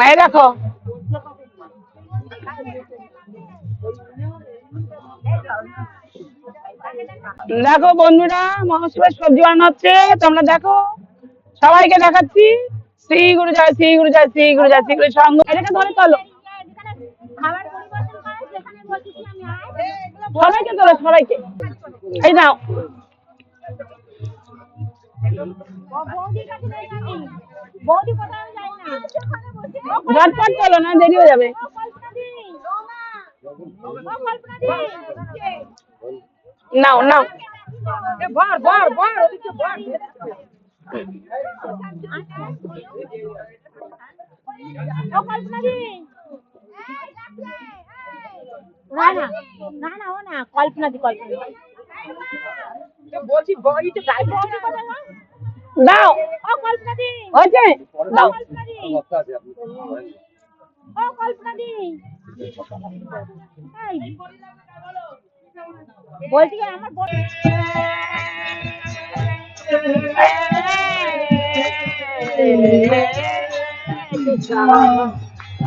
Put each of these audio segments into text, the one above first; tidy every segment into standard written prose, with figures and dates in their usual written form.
এই দেখো দেখো বন্ধুরা, মহাশিবের সবজি বানানো হচ্ছে, তোমরা দেখো, সবাইকে দেখাচ্ছি। শ্রী গুরু জয়, শ্রী গুরু জয়, শ্রী গুরু জয়, শ্রী গুরু সঙ্গ এটাকে ধরে তোলো, সবাইকে তোলো, সবাইকে। এই নাও, ঝটপট তোলো, না দেরি হয়ে যাবে। নাও নাও, কল্পনা দি দাও, হয়েছে, দাও। বলছি আমার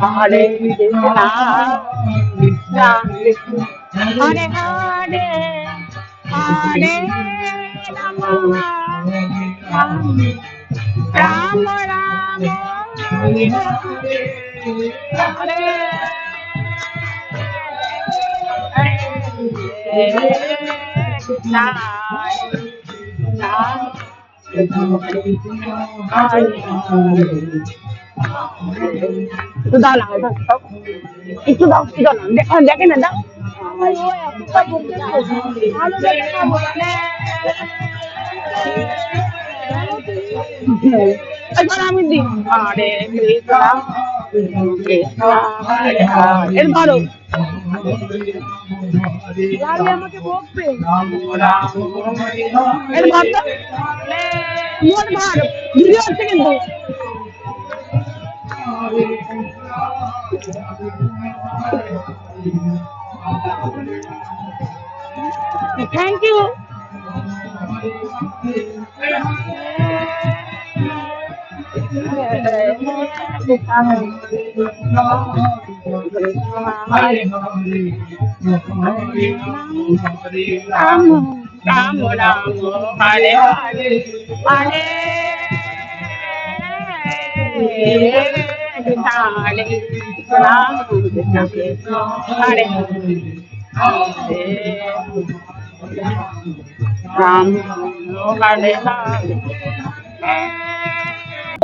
হরে কৃষ্ণ হরে হরে হরে রাম রাম রাম হরে কৃষ্ণ একটু দাও না, একটু দাও, একটু দাও না, দেখে না, দাও। এবার আমি দিই হরে কৃষ্ণ কৃষ্ণ হরে হরে, এর ধরো, আমাকে বকবে, এর ধর, মোট ধর, ভিডিও হচ্ছে কিন্তু। Thank you. Ram Ram Ram Hare Hare Hare Hare Ram Krishna Hare Hare Ram Hare Hare